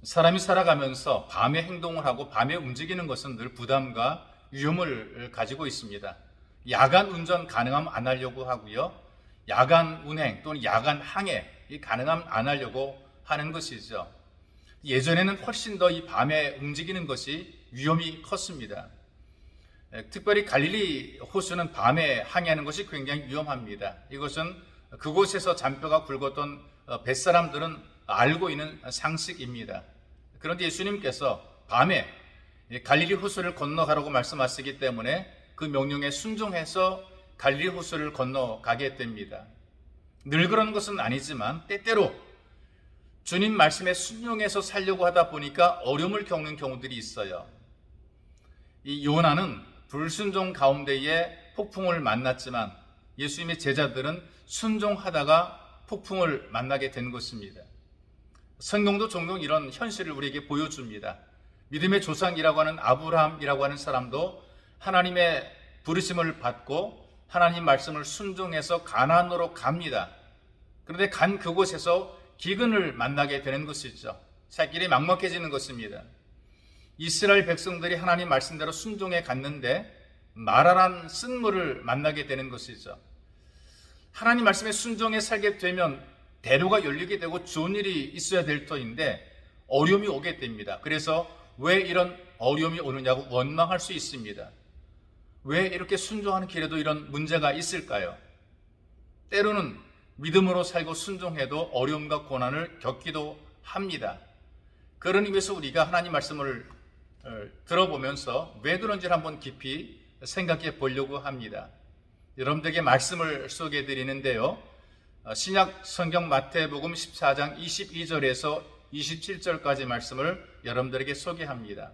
사람이 살아가면서 밤에 행동을 하고 밤에 움직이는 것은 늘 부담과 위험을 가지고 있습니다. 야간 운전 가능하면 안 하려고 하고요. 야간 운행 또는 야간 항해 가능하면 안 하려고 하는 것이죠. 예전에는 훨씬 더 이 밤에 움직이는 것이 위험이 컸습니다. 특별히 갈릴리 호수는 밤에 항해하는 것이 굉장히 위험합니다. 이것은 그곳에서 잔뼈가 굵었던 뱃사람들은 알고 있는 상식입니다. 그런데 예수님께서 밤에 갈릴리 호수를 건너가라고 말씀하시기 때문에 그 명령에 순종해서 갈릴리 호수를 건너가게 됩니다. 늘 그런 것은 아니지만 때때로 주님 말씀에 순종해서 살려고 하다 보니까 어려움을 겪는 경우들이 있어요. 이 요나는 불순종 가운데에 폭풍을 만났지만 예수님의 제자들은 순종하다가 폭풍을 만나게 된 것입니다. 성경도 종종 이런 현실을 우리에게 보여줍니다. 믿음의 조상이라고 하는 아브라함이라고 하는 사람도 하나님의 부르심을 받고 하나님 말씀을 순종해서 가나안으로 갑니다. 그런데 간 그곳에서 기근을 만나게 되는 것이죠. 살 길이 막막해지는 것입니다. 이스라엘 백성들이 하나님 말씀대로 순종해 갔는데 마라란 쓴물을 만나게 되는 것이죠. 하나님 말씀에 순종해 살게 되면 대로가 열리게 되고 좋은 일이 있어야 될 터인데 어려움이 오게 됩니다. 그래서 왜 이런 어려움이 오느냐고 원망할 수 있습니다. 왜 이렇게 순종하는 길에도 이런 문제가 있을까요? 때로는 믿음으로 살고 순종해도 어려움과 고난을 겪기도 합니다. 그런 의미에서 우리가 하나님 말씀을 들어보면서 왜 그런지를 한번 깊이 생각해 보려고 합니다. 여러분들에게 말씀을 소개해 드리는데요. 신약 성경 마태복음 14장 22절에서 27절까지 말씀을 여러분들에게 소개합니다.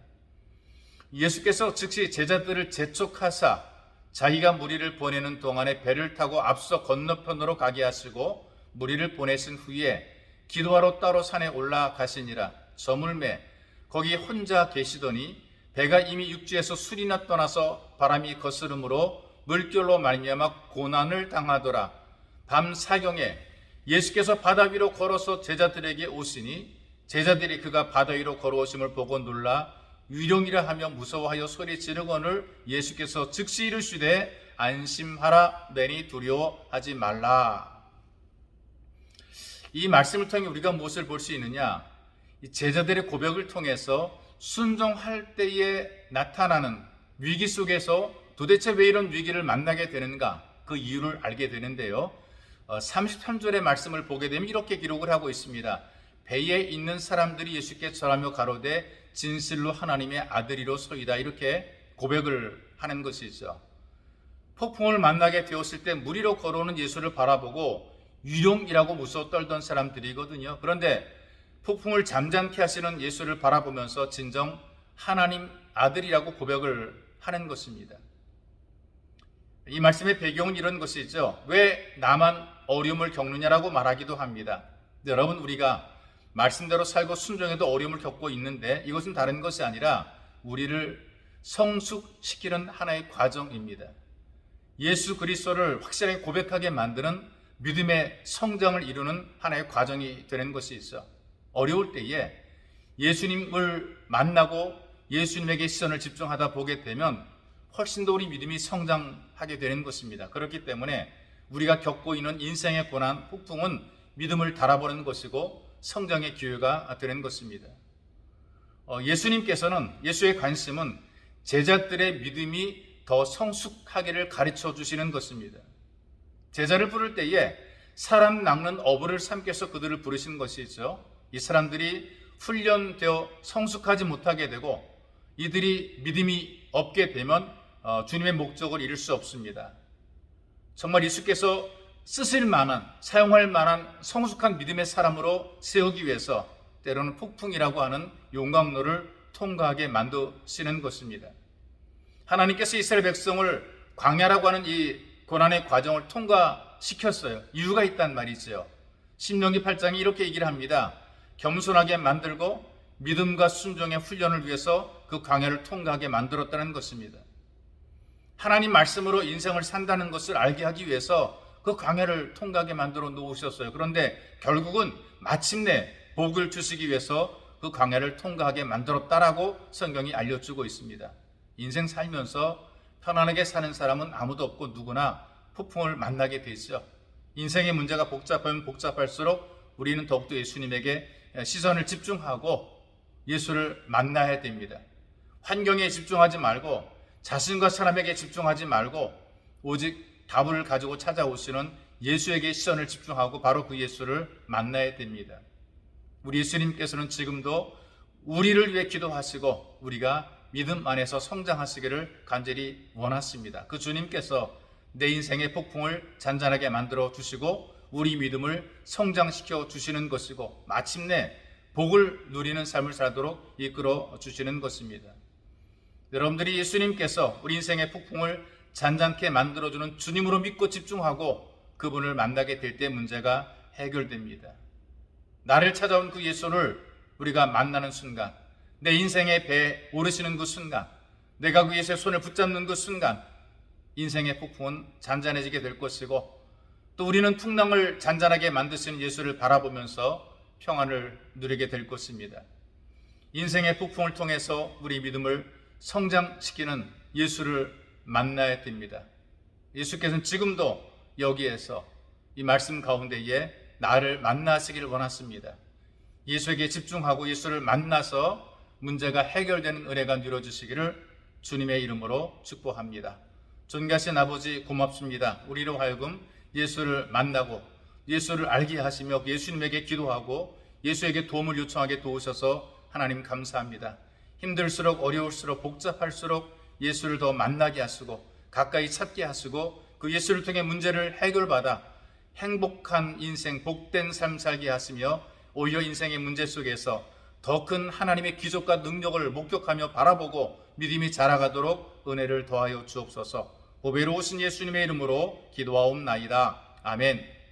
예수께서 즉시 제자들을 재촉하사 자기가 무리를 보내는 동안에 배를 타고 앞서 건너편으로 가게 하시고 무리를 보내신 후에 기도하러 따로 산에 올라가시니라. 저물매 거기 혼자 계시더니 배가 이미 육지에서 술이나 떠나서 바람이 거스름으로 물결로 말미암아 고난을 당하더라. 밤 사경에 예수께서 바다 위로 걸어서 제자들에게 오시니 제자들이 그가 바다 위로 걸어오심을 보고 놀라 위령이라 하며 무서워하여 소리 지르거늘 예수께서 즉시 이르시되 안심하라 내니 두려워하지 말라. 이 말씀을 통해 우리가 무엇을 볼 수 있느냐? 이 제자들의 고백을 통해서 순종할 때에 나타나는 위기 속에서 도대체 왜 이런 위기를 만나게 되는가? 그 이유를 알게 되는데요. 33절의 말씀을 보게 되면 이렇게 기록을 하고 있습니다. 배에 있는 사람들이 예수께 절하며 가로되 진실로 하나님의 아들이로소이다. 이렇게 고백을 하는 것이죠. 폭풍을 만나게 되었을 때 물 위로 걸어오는 예수를 바라보고 유령이라고 무서워 떨던 사람들이거든요. 그런데 폭풍을 잠잠케 하시는 예수를 바라보면서 진정 하나님 아들이라고 고백을 하는 것입니다. 이 말씀의 배경은 이런 것이죠. 왜 나만 어려움을 겪느냐라고 말하기도 합니다. 여러분, 우리가 말씀대로 살고 순종해도 어려움을 겪고 있는데 이것은 다른 것이 아니라 우리를 성숙시키는 하나의 과정입니다. 예수 그리스도를 확실하게 고백하게 만드는 믿음의 성장을 이루는 하나의 과정이 되는 것이죠. 어려울 때에 예수님을 만나고 예수님에게 시선을 집중하다 보게 되면 훨씬 더 우리 믿음이 성장하게 되는 것입니다. 그렇기 때문에 우리가 겪고 있는 인생의 고난, 폭풍은 믿음을 달아보는 것이고 성장의 기회가 되는 것입니다. 예수님께서는 예수의 관심은 제자들의 믿음이 더 성숙하기를 가르쳐 주시는 것입니다. 제자를 부를 때에 사람 낚는 어부를 삼켜서 그들을 부르신 것이죠. 이 사람들이 훈련되어 성숙하지 못하게 되고 이들이 믿음이 없게 되면 주님의 목적을 이룰 수 없습니다. 정말 예수께서 쓰실 만한, 사용할 만한 성숙한 믿음의 사람으로 세우기 위해서 때로는 폭풍이라고 하는 용광로를 통과하게 만드시는 것입니다. 하나님께서 이스라엘 백성을 광야라고 하는 이 고난의 과정을 통과시켰어요. 이유가 있단 말이죠. 신명기 8장이 이렇게 얘기를 합니다. 겸손하게 만들고 믿음과 순종의 훈련을 위해서 그 광야를 통과하게 만들었다는 것입니다. 하나님 말씀으로 인생을 산다는 것을 알게 하기 위해서 그 광야를 통과하게 만들어 놓으셨어요. 그런데 결국은 마침내 복을 주시기 위해서 그 광야를 통과하게 만들었다라고 성경이 알려주고 있습니다. 인생 살면서 편안하게 사는 사람은 아무도 없고 누구나 폭풍을 만나게 되죠. 인생의 문제가 복잡하면 복잡할수록 우리는 더욱더 예수님에게 시선을 집중하고 예수를 만나야 됩니다. 환경에 집중하지 말고 자신과 사람에게 집중하지 말고 오직 답을 가지고 찾아오시는 예수에게 시선을 집중하고 바로 그 예수를 만나야 됩니다. 우리 예수님께서는 지금도 우리를 위해 기도하시고 우리가 믿음 안에서 성장하시기를 간절히 원하십니다. 그 주님께서 내 인생의 폭풍을 잔잔하게 만들어 주시고 우리 믿음을 성장시켜 주시는 것이고 마침내 복을 누리는 삶을 살도록 이끌어 주시는 것입니다. 여러분들이 예수님께서 우리 인생의 폭풍을 잔잔케 만들어주는 주님으로 믿고 집중하고 그분을 만나게 될 때 문제가 해결됩니다. 나를 찾아온 그 예수를 우리가 만나는 순간, 내 인생의 배에 오르시는 그 순간, 내가 그 예수의 손을 붙잡는 그 순간 인생의 폭풍은 잔잔해지게 될 것이고 또 우리는 풍랑을 잔잔하게 만드시는 예수를 바라보면서 평안을 누리게 될 것입니다. 인생의 폭풍을 통해서 우리 믿음을 성장시키는 예수를 만나야 됩니다. 예수께서는 지금도 여기에서 이 말씀 가운데에 나를 만나시기를 원하십니다. 예수에게 집중하고 예수를 만나서 문제가 해결되는 은혜가 누려주시기를 주님의 이름으로 축복합니다. 존귀하신 아버지 고맙습니다. 우리로 하여금 예수를 만나고 예수를 알게 하시며 예수님에게 기도하고 예수에게 도움을 요청하게 도우셔서 하나님 감사합니다. 힘들수록 어려울수록 복잡할수록 예수를 더 만나게 하시고 가까이 찾게 하시고 그 예수를 통해 문제를 해결받아 행복한 인생, 복된 삶 살게 하시며 오히려 인생의 문제 속에서 더 큰 하나님의 기적과 능력을 목격하며 바라보고 믿음이 자라가도록 은혜를 더하여 주옵소서. 보배로우신 예수님의 이름으로 기도하옵나이다. 아멘.